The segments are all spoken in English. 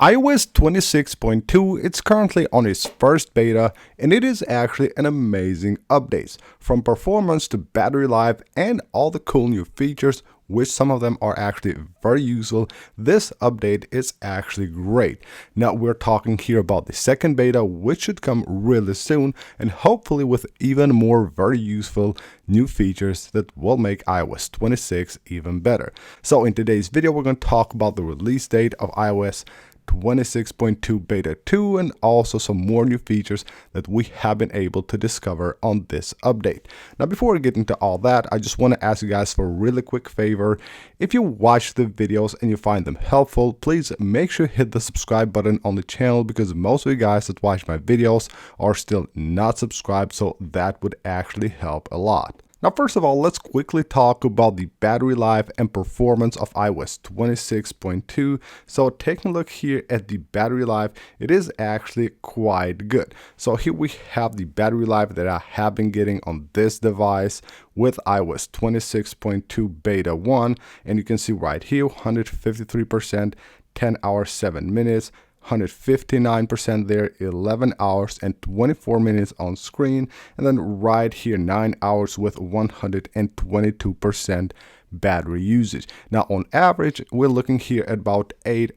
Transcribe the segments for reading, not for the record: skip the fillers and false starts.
iOS 26.2, it's currently on its first beta, and it is actually an amazing update. From performance to battery life and all the cool new features, which some of them are actually very useful, this update is actually great. Now we're talking here about the second beta, which should come really soon, and hopefully with even more very useful new features that will make iOS 26 even better. So in today's video, we're going to talk about the release date of iOS 26.2 beta 2 and also some more new features that we have been able to discover on this update. Now before we get into all that, I just want to ask you guys for a really quick favor. If you watch the videos and you find them helpful, please make sure to hit the subscribe button on the channel, because most of you guys that watch my videos are still not subscribed, so that would actually help a lot. Now, first of all, let's quickly talk about the battery life and performance of iOS 26.2. So taking a look here at the battery life, it is actually quite good. So here we have the battery life that I have been getting on this device with iOS 26.2 beta 1. And you can see right here, 153%, 10 hours, 7 minutes. 159% there, 11 hours and 24 minutes on screen, and then right here 9 hours with 122% battery usage. Now on average, we're looking here at about 8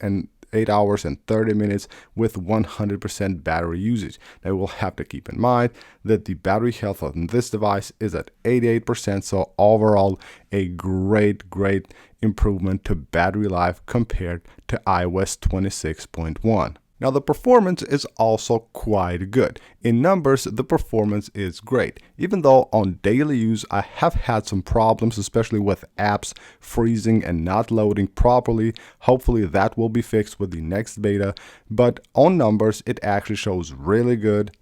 hours and 30 minutes with 100% battery usage. Now we'll have to keep in mind that the battery health on this device is at 88%, so overall a great improvement to battery life compared to iOS 26.1. Now the performance is also quite good. In numbers, the performance is great. Even though on daily use I have had some problems, especially with apps freezing and not loading properly. Hopefully that will be fixed with the next beta, but on numbers it actually shows really good.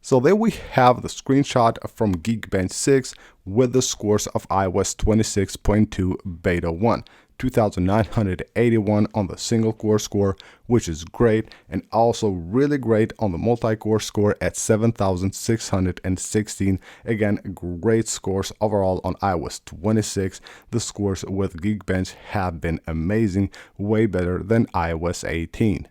So there we have the screenshot from Geekbench 6 with the scores of iOS 26.2 beta 1. 2,981 on the single core score, which is great, and also really great on the multi-core score at 7,616. Again, great scores overall on iOS 26. The scores with Geekbench have been amazing, way better than iOS 18.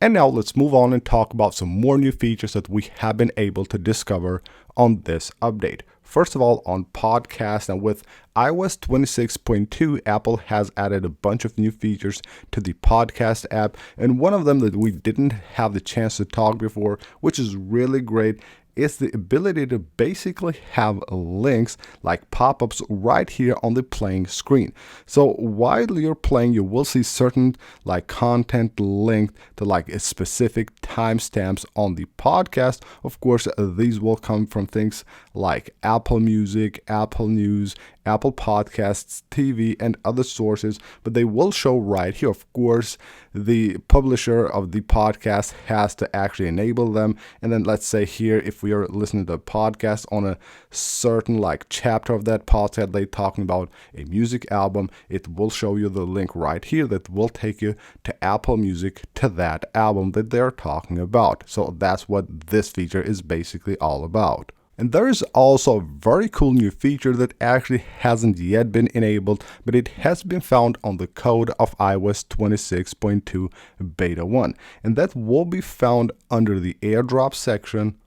And now let's move on and talk about some more new features that we have been able to discover on this update. First of all, on podcasts, and with iOS 26.2, Apple has added a bunch of new features to the podcast app, and one of them that we didn't have the chance to talk before, which is really great, is the ability to basically have links like pop-ups right here on the playing screen. So while you're playing, you will see certain like content linked to like a specific timestamps on the podcast. Of course, these will come from things like Apple Music, Apple News, Apple Podcasts, TV, and other sources, but they will show right here. Of course, the publisher of the podcast has to actually enable them. And then let's say here, if we are listening to a podcast on a certain like chapter of that podcast, they're talking about a music album, it will show you the link right here that will take you to Apple Music, to that album that they're talking about. So that's what this feature is basically all about. And there is also a very cool new feature that actually hasn't yet been enabled, but it has been found on the code of iOS 26.2 beta 1. And that will be found under the AirDrop section.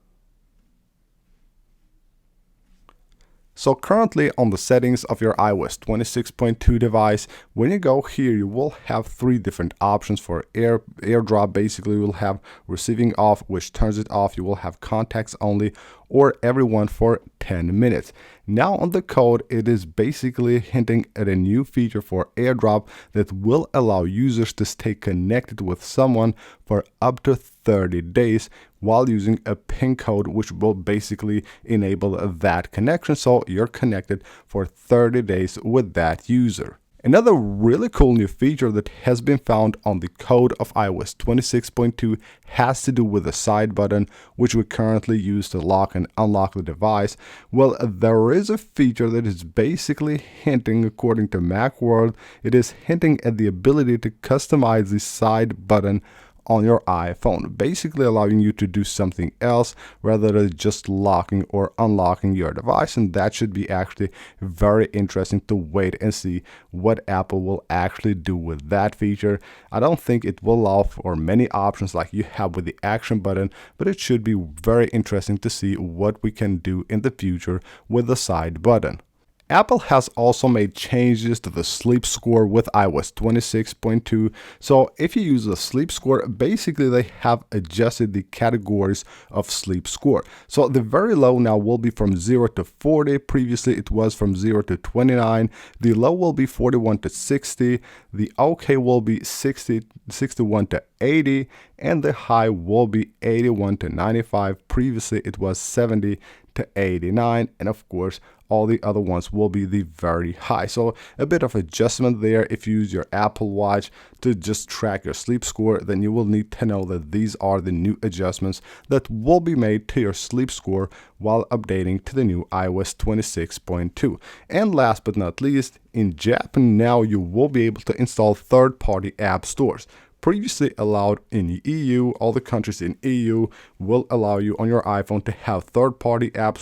So currently on the settings of your iOS 26.2 device, when you go here, you will have three different options for AirDrop. Basically, you will have receiving off, which turns it off. You will have contacts only, or everyone for 10 minutes. Now on the code, it is basically hinting at a new feature for AirDrop that will allow users to stay connected with someone for up to 30 days while using a PIN code, which will basically enable that connection. So you're connected for 30 days with that user. Another really cool new feature that has been found on the code of iOS 26.2 has to do with the side button, which we currently use to lock and unlock the device. Well, there is a feature that is basically hinting, according to Macworld, it is hinting at the ability to customize the side button on your iPhone, basically allowing you to do something else rather than just locking or unlocking your device. And that should be actually very interesting to wait and see what Apple will actually do with that feature. I don't think it will allow for many options like you have with the action button, but it should be very interesting to see what we can do in the future with the side button. Apple has also made changes to the sleep score with iOS 26.2. So if you use the sleep score, basically they have adjusted the categories of sleep score. So the very low now will be from 0 to 40. Previously it was from 0 to 29. The low will be 41 to 60. The OK will be 61 to 80. And the high will be 81 to 95. Previously it was 70 to 89. And of course, all the other ones will be the very high. So a bit of adjustment there. If you use your Apple Watch to just track your sleep score, then you will need to know that these are the new adjustments that will be made to your sleep score while updating to the new iOS 26.2. And last but not least, in Japan now you will be able to install third-party app stores. Previously allowed in the EU, all the countries in EU will allow you on your iPhone to have third-party app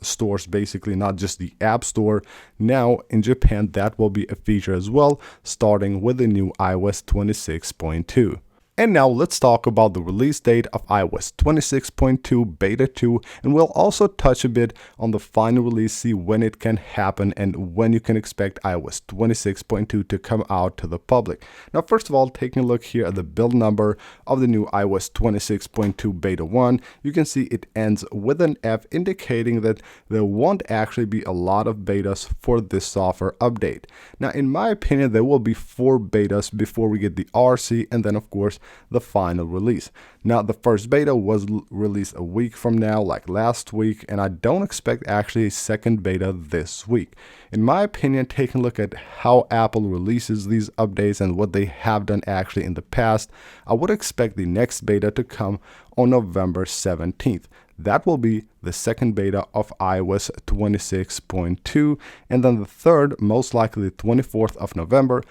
stores, basically not just the App Store. Now in Japan, that will be a feature as well, starting with the new iOS 26.2. And now let's talk about the release date of iOS 26.2 Beta 2, and we'll also touch a bit on the final release, see when it can happen and when you can expect iOS 26.2 to come out to the public. Now first of all, taking a look here at the build number of the new iOS 26.2 Beta 1, you can see it ends with an F, indicating that there won't actually be a lot of betas for this software update. Now in my opinion, there will be 4 betas before we get the RC, and then of course the final release. Now the first beta was released a week from now, like last week, and I don't expect actually a second beta this week. In my opinion, taking a look at how Apple releases these updates and what they have done actually in the past, I would expect the next beta to come on November 17th. That will be the second beta of iOS 26.2, and then the third, most likely the 24th of November,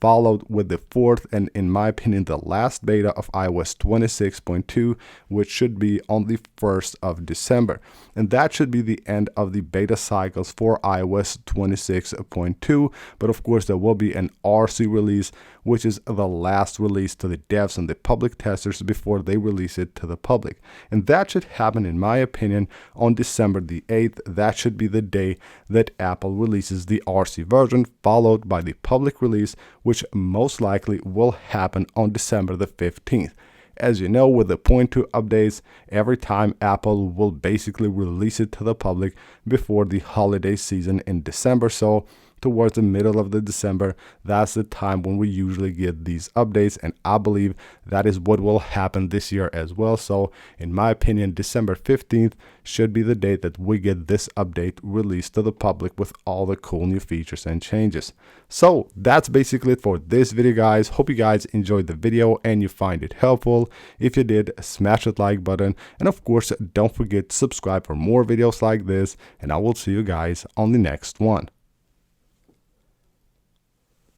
followed with the fourth and, in my opinion, the last beta of iOS 26.2, which should be on the 1st of December. And that should be the end of the beta cycles for iOS 26.2. But of course, there will be an RC release, which is the last release to the devs and the public testers before they release it to the public. And that should happen, in my opinion, on December the 8th. That should be the day that Apple releases the RC version, followed by the public release, which most likely will happen on December the 15th. As you know, with the 0.2 updates, every time Apple will basically release it to the public before the holiday season in December. So towards the middle of the December, that's the time when we usually get these updates, and I believe that is what will happen this year as well. So in my opinion, December 15th should be the date that we get this update released to the public with all the cool new features and changes. So that's basically it for this video, guys. Hope you guys enjoyed the video and you find it helpful. If you did, smash that like button, and of course don't forget to subscribe for more videos like this, and I will see you guys on the next one.